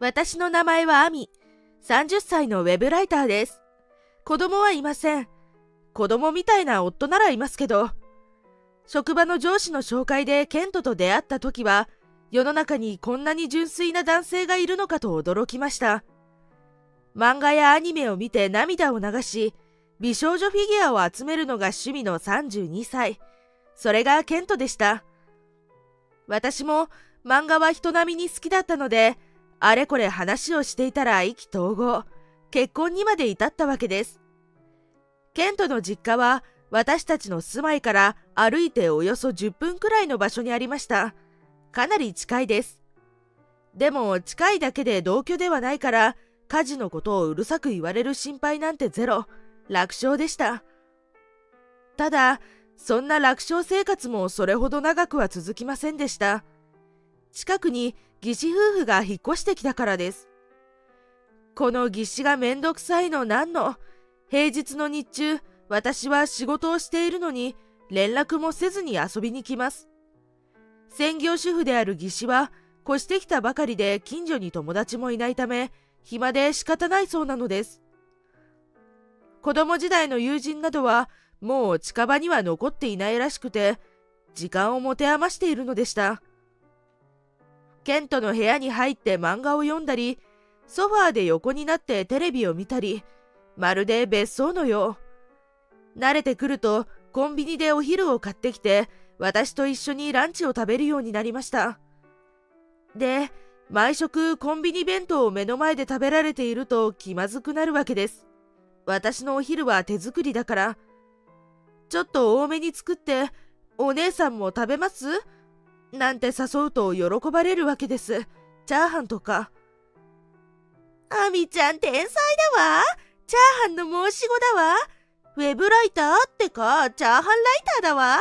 私の名前はアミ、30歳のウェブライターです。子供はいません。子供みたいな夫ならいますけど。職場の上司の紹介でケントと出会った時は、世の中にこんなに純粋な男性がいるのかと驚きました。漫画やアニメを見て涙を流し、美少女フィギュアを集めるのが趣味の32歳。それがケントでした。私も漫画は人並みに好きだったので、あれこれ話をしていたら意気投合、結婚にまで至ったわけです。ケントの実家は私たちの住まいから歩いておよそ10分くらいの場所にありました。かなり近いです。でも近いだけで同居ではないから、家事のことをうるさく言われる心配なんてゼロ、楽勝でした。ただ、そんな楽勝生活もそれほど長くは続きませんでした。近くに義士夫婦が引っ越してきたからです。この義士がめんどくさいのなんの、平日の日中、私は仕事をしているのに連絡もせずに遊びに来ます。専業主婦である義士は越してきたばかりで近所に友達もいないため暇で仕方ないそうなのです。子供時代の友人などはもう近場には残っていないらしくて、時間を持て余しているのでした。ケントの部屋に入って漫画を読んだり、ソファーで横になってテレビを見たり、まるで別荘のよう。慣れてくるとコンビニでお昼を買ってきて、私と一緒にランチを食べるようになりました。で、毎食コンビニ弁当を目の前で食べられていると気まずくなるわけです。私のお昼は手作りだから。ちょっと多めに作って、お姉さんも食べます?なんて誘うと喜ばれるわけです。チャーハンとか。アミちゃん天才だわ。チャーハンの申し子だわ。ウェブライターってか、チャーハンライターだわ。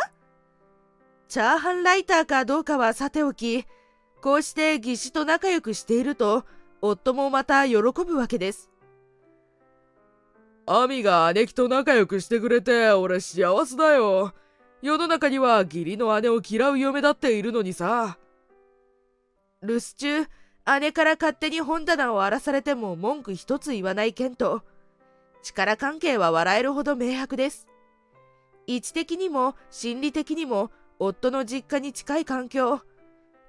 チャーハンライターかどうかはさておき、こうして義士と仲良くしていると、夫もまた喜ぶわけです。アミが姉貴と仲良くしてくれて俺幸せだよ。世の中には義理の姉を嫌う嫁だっているのにさ。留守中、姉から勝手に本棚を荒らされても文句一つ言わないケント。力関係は笑えるほど明白です。位置的にも心理的にも夫の実家に近い環境。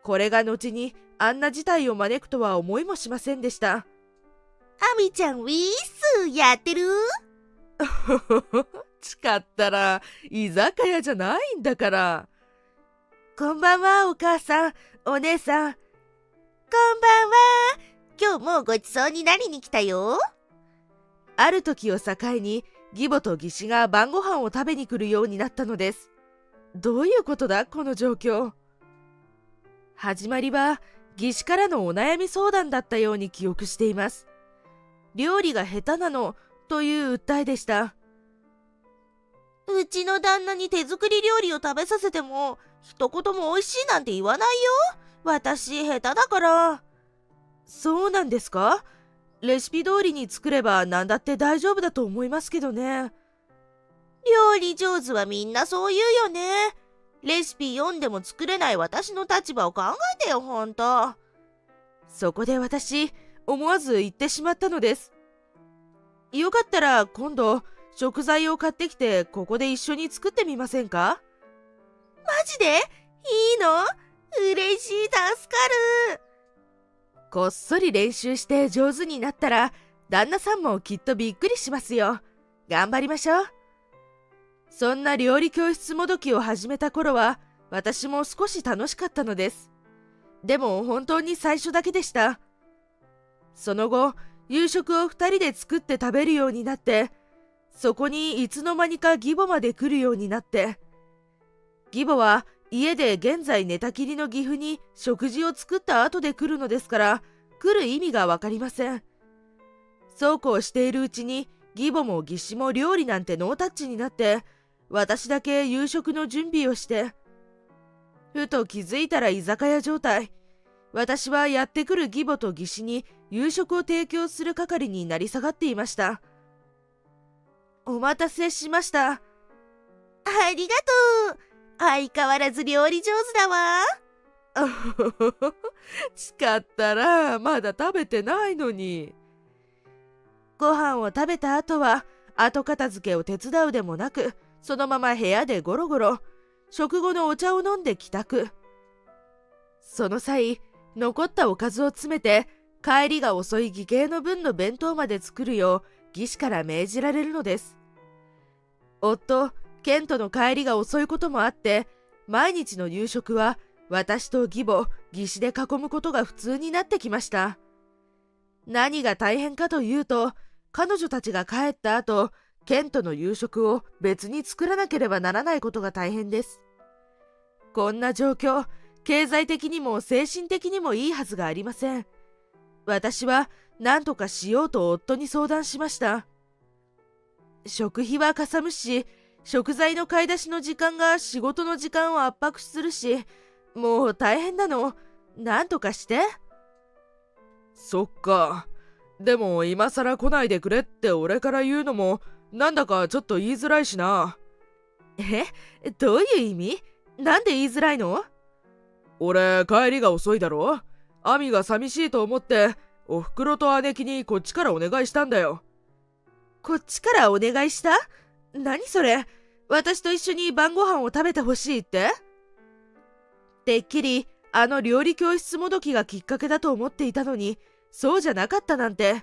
これが後にあんな事態を招くとは思いもしませんでした。アミちゃんウィースやってる?誓ったら居酒屋じゃないんだから。こんばんはお母さん、お姉さん。こんばんは。今日もごちそうになりに来たよ。ある時を境に義母と義士が晩ご飯を食べに来るようになったのです。どういうことだこの状況。始まりは義士からのお悩み相談だったように記憶しています。料理が下手なのという訴えでした。うちの旦那に手作り料理を食べさせても一言も美味しいなんて言わないよ。私下手だから。そうなんですか?レシピ通りに作れば何だって大丈夫だと思いますけどね。料理上手はみんなそう言うよね。レシピ読んでも作れない私の立場を考えてよほんと。そこで私思わず言ってしまったのです。よかったら今度食材を買ってきてここで一緒に作ってみませんか?マジで?いいの?嬉しい、助かる。こっそり練習して上手になったら旦那さんもきっとびっくりしますよ。頑張りましょう。そんな料理教室もどきを始めた頃は私も少し楽しかったのです。でも本当に最初だけでした。その後夕食を2人で作って食べるようになって、そこにいつの間にか義母まで来るようになって、義母は家で現在寝たきりの義父に食事を作った後で来るのですから来る意味がわかりません。そうこうしているうちに義母も義士も料理なんてノータッチになって、私だけ夕食の準備をして、ふと気づいたら居酒屋状態。私はやってくる義母と義士に夕食を提供する係になり下がっていました。お待たせしました。ありがとう。相変わらず料理上手だわ。あほほほ、誓ったらまだ食べてないのに。ご飯を食べた後は後片付けを手伝うでもなく、そのまま部屋でゴロゴロ、食後のお茶を飲んで帰宅。その際、残ったおかずを詰めて帰りが遅い義兄の分の弁当まで作るよう義士から命じられるのです。夫ケントの帰りが遅いこともあって、毎日の夕食は私と義母義士で囲むことが普通になってきました。何が大変かというと、彼女たちが帰った後、ケントの夕食を別に作らなければならないことが大変です。こんな状況、経済的にも精神的にもいいはずがありません。私は何とかしようと夫に相談しました。食費はかさむし、食材の買い出しの時間が仕事の時間を圧迫するし、もう大変なの。なんとかして。そっか。でも今さら来ないでくれって俺から言うのもなんだかちょっと言いづらいしな。どういう意味？なんで言いづらいの？俺帰りが遅いだろ。アミが寂しいと思っておふくろと姉貴にこっちからお願いしたんだよ。こっちからお願いした？何それ？私と一緒に晩ご飯を食べてほしいって？てっきりあの料理教室もどきがきっかけだと思っていたのに、そうじゃなかったなんて。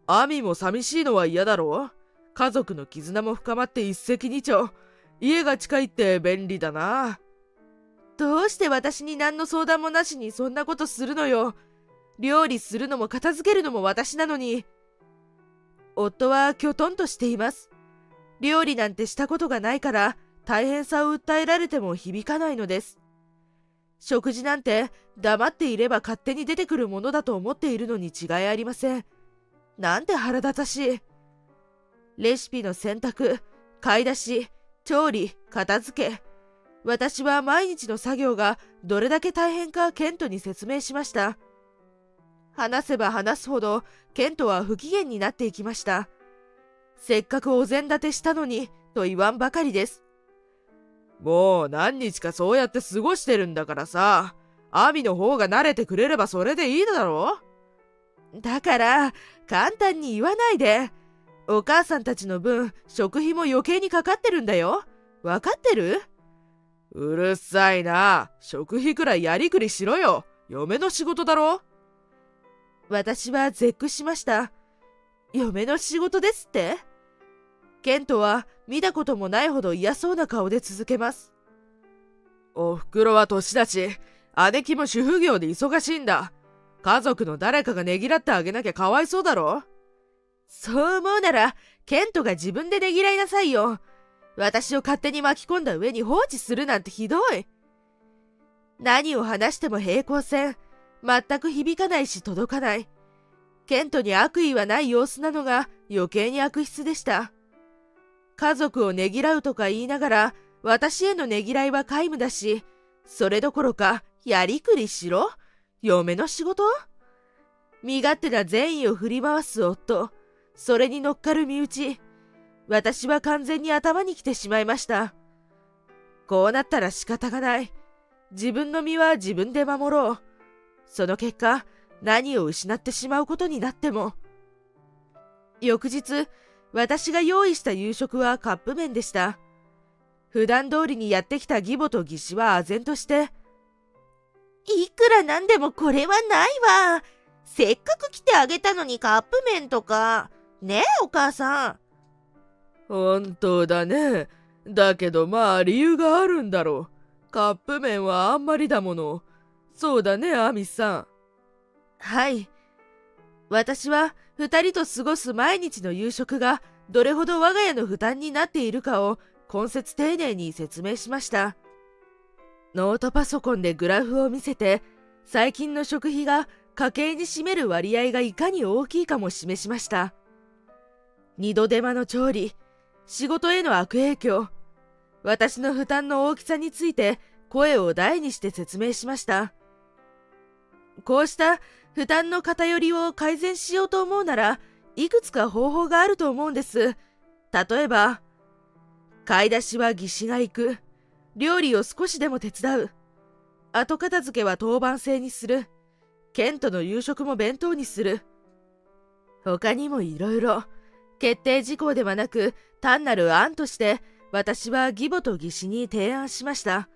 アミも寂しいのは嫌だろ。家族の絆も深まって一石二鳥。家が近いって便利だな。どうして私に何の相談もなしにそんなことするのよ。料理するのも片付けるのも私なのに。夫はきょとんとしています。料理なんてしたことがないから大変さを訴えられても響かないのです。食事なんて黙っていれば勝手に出てくるものだと思っているのに違いありません。なんて腹立たしい。レシピの選択、買い出し、調理、片付け。私は毎日の作業がどれだけ大変かケントに説明しました。話せば話すほどケントは不機嫌になっていきました。せっかくお膳立てしたのにと言わんばかりです。もう何日かそうやって過ごしてるんだからさ、アミの方が慣れてくれればそれでいいだろ。だから簡単に言わないで。お母さんたちの分食費も余計にかかってるんだよ。わかってる？うるさいな。食費くらいやりくりしろよ。嫁の仕事だろ。私は絶句しました。嫁の仕事ですって？ケントは見たこともないほど嫌そうな顔で続けます。おふくろは年だし、姉貴も主婦業で忙しいんだ。家族の誰かがねぎらってあげなきゃかわいそうだろ。そう思うならケントが自分でねぎらいなさいよ。私を勝手に巻き込んだ上に放置するなんてひどい。何を話しても平行線。全く響かないし届かない。ケントに悪意はない様子なのが余計に悪質でした。家族をねぎらうとか言いながら、私へのねぎらいは皆無だし、それどころかやりくりしろ？嫁の仕事？身勝手な善意を振り回す夫、それに乗っかる身内。私は完全に頭にきてしまいました。こうなったら仕方がない。自分の身は自分で守ろう。その結果、何を失ってしまうことになっても。翌日、私が用意した夕食はカップ麺でした。普段通りにやってきた義母と義士は唖然として、いくらなんでもこれはないわ。せっかく来てあげたのにカップ麺とか。ねえお母さん。本当だね。だけどまあ理由があるんだろう。カップ麺はあんまりだもの。そうだね、アミさん。はい。私は2人と過ごす毎日の夕食がどれほど我が家の負担になっているかを懇切丁寧に説明しました。ノートパソコンでグラフを見せて、最近の食費が家計に占める割合がいかに大きいかも示しました。二度手間の調理、仕事への悪影響、私の負担の大きさについて声を大にして説明しました。こうした負担の偏りを改善しようと思うなら、いくつか方法があると思うんです。例えば、買い出しは義士が行く。料理を少しでも手伝う。後片付けは当番制にする。ケントの夕食も弁当にする。他にもいろいろ、決定事項ではなく単なる案として私は義母と義士に提案しました。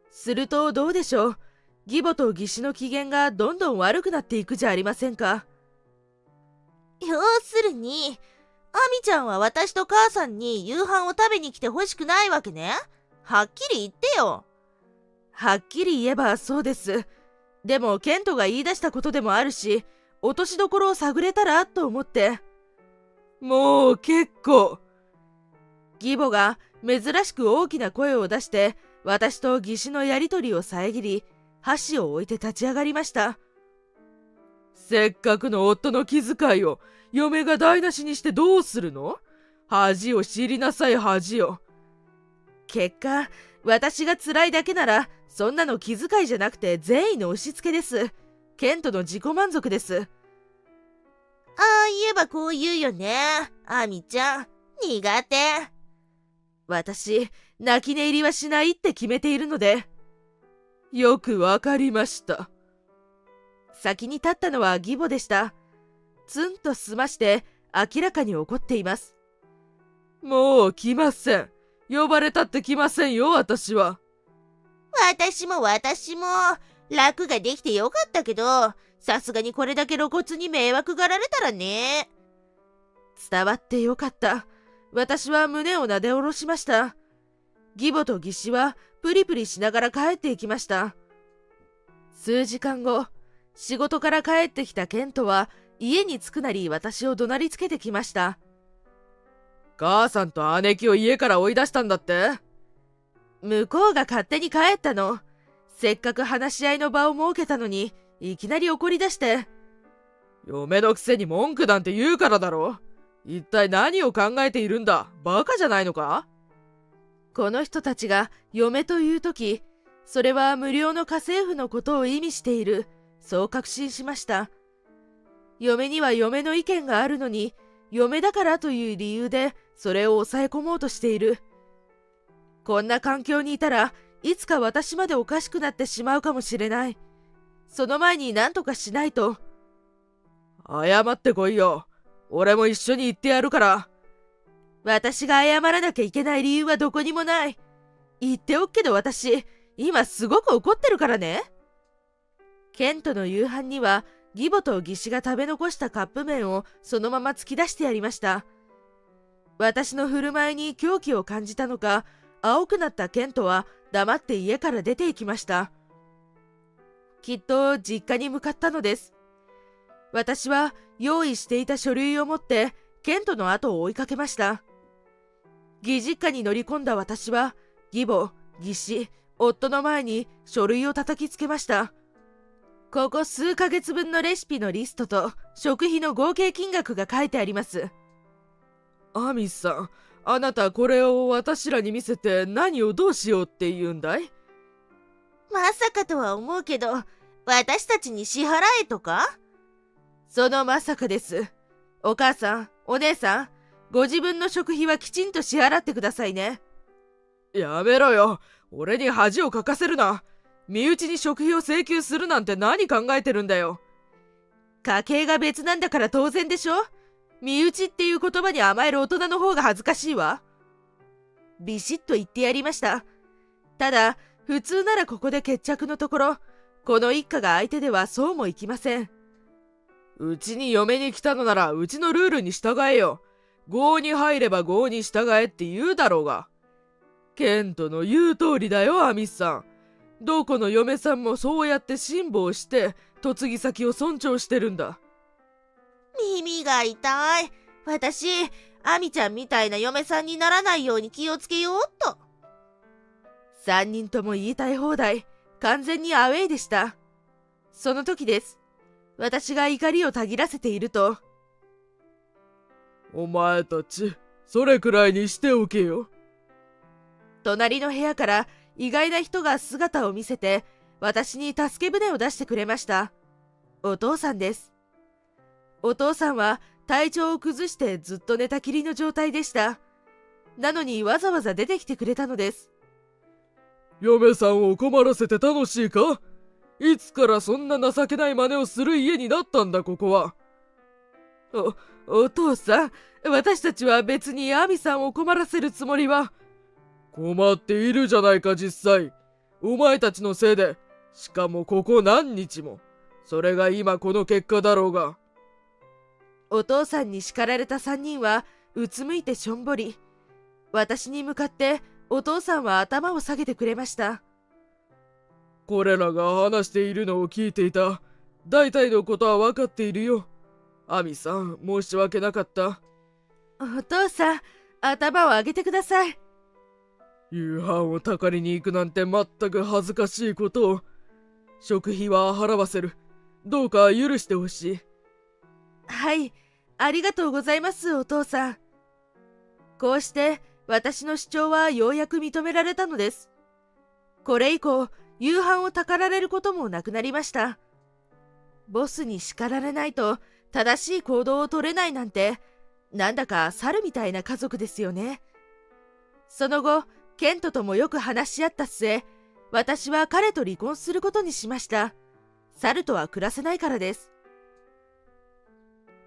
するとどうでしょう。義母と義士の機嫌がどんどん悪くなっていくじゃありませんか。要するに、アミちゃんは私と母さんに夕飯を食べに来てほしくないわけね。はっきり言ってよ。はっきり言えばそうです。でもケントが言い出したことでもあるし、落としどころを探れたらと思って。もう結構。義母が珍しく大きな声を出して私と義士のやりとりを遮り、箸を置いて立ち上がりました。せっかくの夫の気遣いを嫁が台無しにしてどうするの？恥を知りなさい、恥を。結果、私が辛いだけならそんなの気遣いじゃなくて善意の押し付けです。ケントの自己満足です。ああ言えばこう言うよね。アミちゃん、苦手。私、泣き寝入りはしないって決めているので。よくわかりました。先に立ったのは義母でした。ツンと済まして明らかに怒っています。もう来ません。呼ばれたって来ませんよ、私は。私も楽ができてよかったけど、さすがにこれだけ露骨に迷惑がられたらね。伝わってよかった。私は胸をなで下ろしました。義母と義士はプリプリしながら帰っていきました。数時間後、仕事から帰ってきたケントは家に着くなり私を怒鳴りつけてきました。母さんと姉貴を家から追い出したんだって？向こうが勝手に帰ったの。せっかく話し合いの場を設けたのに、いきなり怒り出して。嫁のくせに文句なんて言うからだろ。一体何を考えているんだ？バカじゃないのか？この人たちが嫁というとき、それは無料の家政婦のことを意味している。そう確信しました。嫁には嫁の意見があるのに、嫁だからという理由でそれを抑え込もうとしている。こんな環境にいたらいつか私までおかしくなってしまうかもしれない。その前に何とかしないと。謝ってこいよ。俺も一緒に行ってやるから。私が謝らなきゃいけない理由はどこにもない。言っておくけど私、今すごく怒ってるからね。ケントの夕飯には義母と義士が食べ残したカップ麺をそのまま突き出してやりました。私の振る舞いに狂気を感じたのか、青くなったケントは黙って家から出て行きました。きっと実家に向かったのです。私は用意していた書類を持ってケントの後を追いかけました。義実家に乗り込んだ私は義母、義士、夫の前に書類を叩きつけました。ここ数ヶ月分のレシピのリストと食費の合計金額が書いてあります。アミさん、あなたこれを私らに見せて何をどうしようって言うんだい？まさかとは思うけど、私たちに支払えとか？そのまさかです。お母さん、お姉さん、ご自分の食費はきちんと支払ってくださいね。やめろよ。俺に恥をかかせるな。身内に食費を請求するなんて何考えてるんだよ。家計が別なんだから当然でしょ。身内っていう言葉に甘える大人の方が恥ずかしいわ。ビシッと言ってやりました。ただ、普通ならここで決着のところ、この一家が相手ではそうもいきません。うちに嫁に来たのならうちのルールに従えよ。郷に入れば郷に従えって言うだろうが。ケントの言う通りだよ、アミさん。どこの嫁さんもそうやって辛抱して嫁ぎ先を尊重してるんだ。耳が痛い。私、アミちゃんみたいな嫁さんにならないように気をつけようっと。3人とも言いたい放題、完全にアウェイでした。その時です。私が怒りをたぎらせていると、お前たち、それくらいにしておけよ。隣の部屋から意外な人が姿を見せて、私に助け舟を出してくれました。お父さんです。お父さんは体調を崩してずっと寝たきりの状態でした。なのにわざわざ出てきてくれたのです。嫁さんを困らせて楽しいか？いつからそんな情けない真似をする家になったんだ、ここは。お父さん、私たちは別に亜美さんを困らせるつもりは。困っているじゃないか、実際。お前たちのせいで、しかもここ何日も。それが今この結果だろうが。お父さんに叱られた3人はうつむいてしょんぼり。私に向かってお父さんは頭を下げてくれました。これらが話しているのを聞いていた。大体のことは分かっているよ。亜美さん、申し訳なかった。お父さん、頭を上げてください。夕飯をたかりに行くなんて全く恥ずかしいことを。食費は払わせる。どうか許してほしい。はい、ありがとうございます、お父さん。こうして私の主張はようやく認められたのです。これ以降、夕飯をたかられることもなくなりました。ボスに叱られないと正しい行動を取れないなんて、なんだか猿みたいな家族ですよね。その後、ケントともよく話し合った末、私は彼と離婚することにしました。猿とは暮らせないからです。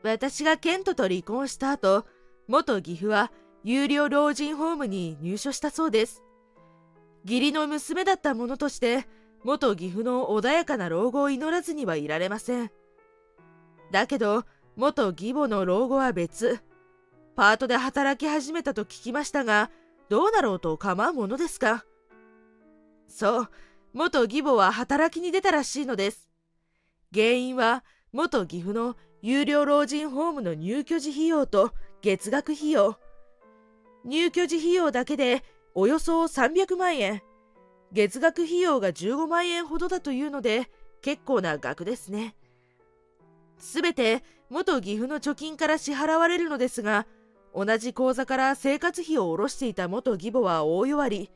私がケントと離婚した後、元義父は有料老人ホームに入所したそうです。義理の娘だったものとして、元義父の穏やかな老後を祈らずにはいられません。だけど、元義母の老後は別。パートで働き始めたと聞きましたが、どうなろうと構うものですか。そう、元義母は働きに出たらしいのです。原因は、元義父の有料老人ホームの入居時費用と月額費用。入居時費用だけでおよそ300万円。月額費用が15万円ほどだというので、結構な額ですね。すべて元義父の貯金から支払われるのですが、同じ口座から生活費を下ろしていた元義母は大弱り。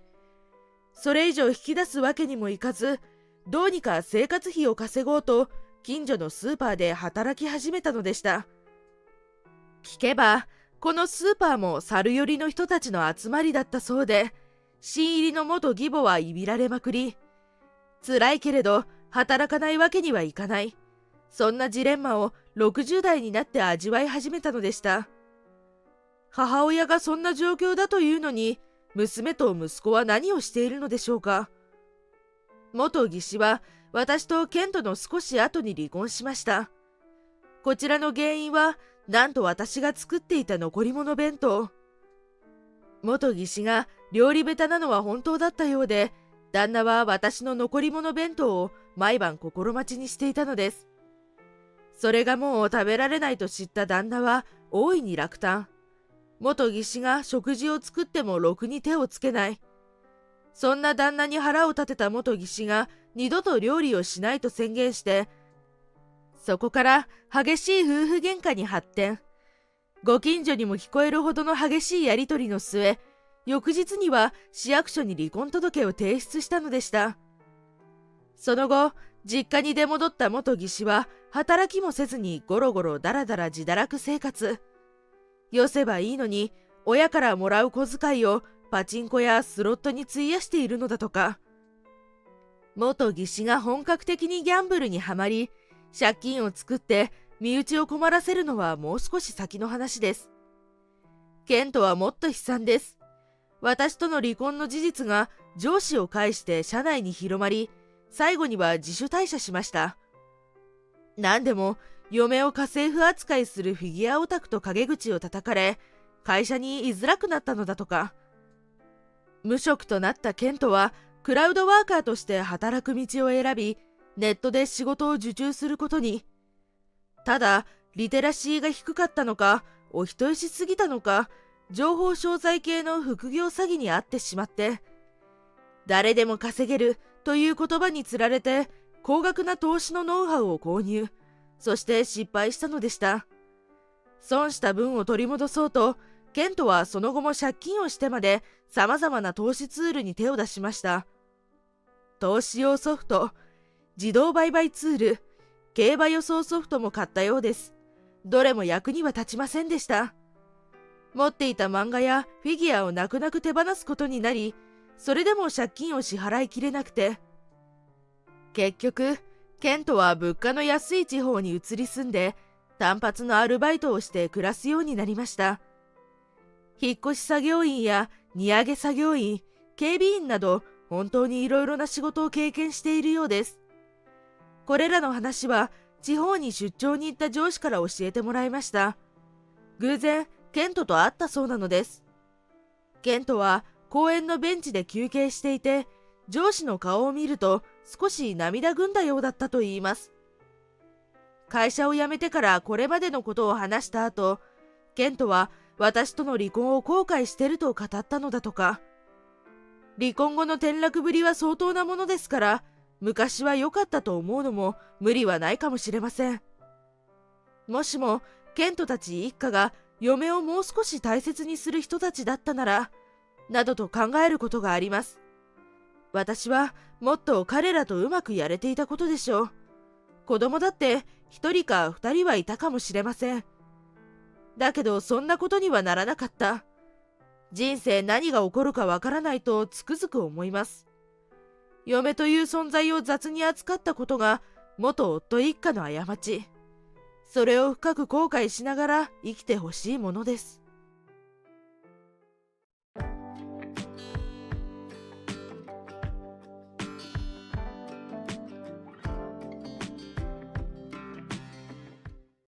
それ以上引き出すわけにもいかず、どうにか生活費を稼ごうと、近所のスーパーで働き始めたのでした。聞けば、このスーパーも猿寄りの人たちの集まりだったそうで、新入りの元義母はいびられまくり、辛いけれど働かないわけにはいかない。そんなジレンマを60代になって味わい始めたのでした。母親がそんな状況だというのに、娘と息子は何をしているのでしょうか。元義士は私とケントの少し後に離婚しました。こちらの原因は、なんと私が作っていた残り物弁当。元義士が料理下手なのは本当だったようで、旦那は私の残り物弁当を毎晩心待ちにしていたのです。それがもう食べられないと知った旦那は大いに落胆。元義士が食事を作ってもろくに手をつけない。そんな旦那に腹を立てた元義士が二度と料理をしないと宣言して、そこから激しい夫婦喧嘩に発展。ご近所にも聞こえるほどの激しいやりとりの末、翌日には市役所に離婚届を提出したのでした。その後、実家に出戻った元義士は働きもせずにゴロゴロだらだら自堕落生活。よせばいいのに、親からもらう小遣いをパチンコやスロットに費やしているのだとか。元義士が本格的にギャンブルにはまり、借金を作って身内を困らせるのはもう少し先の話です。ケントはもっと悲惨です。私との離婚の事実が上司を介して社内に広まり、最後には自主退社しました。何でも、嫁を家政婦扱いするフィギュアオタクと陰口を叩かれ、会社に居づらくなったのだとか。無職となったケントは、クラウドワーカーとして働く道を選び、ネットで仕事を受注することに。ただ、リテラシーが低かったのか、お人よしすぎたのか、情報商材系の副業詐欺に遭ってしまって、誰でも稼げるという言葉につられて、高額な投資のノウハウを購入、そして失敗したのでした。損した分を取り戻そうと、ケントはその後も借金をしてまで様々な投資ツールに手を出しました。投資用ソフト、自動売買ツール、競馬予想ソフトも買ったようです。どれも役には立ちませんでした。持っていた漫画やフィギュアを泣く泣く手放すことになり、それでも借金を支払いきれなくて、結局、ケントは物価の安い地方に移り住んで、単発のアルバイトをして暮らすようになりました。引っ越し作業員や荷上げ作業員、警備員など、本当にいろいろな仕事を経験しているようです。これらの話は、地方に出張に行った上司から教えてもらいました。偶然、ケントと会ったそうなのです。ケントは公園のベンチで休憩していて、上司の顔を見ると少し涙ぐんだようだったと言います。会社を辞めてからこれまでのことを話した後、ケントは私との離婚を後悔してると語ったのだとか。離婚後の転落ぶりは相当なものですから、昔は良かったと思うのも無理はないかもしれません。もしもケントたち一家が嫁をもう少し大切にする人たちだったなら、などと考えることがあります。私はもっと彼らとうまくやれていたことでしょう。子供だって一人か二人はいたかもしれません。だけどそんなことにはならなかった。人生何が起こるかわからないとつくづく思います。嫁という存在を雑に扱ったことが元夫一家の過ち。それを深く後悔しながら生きてほしいものです。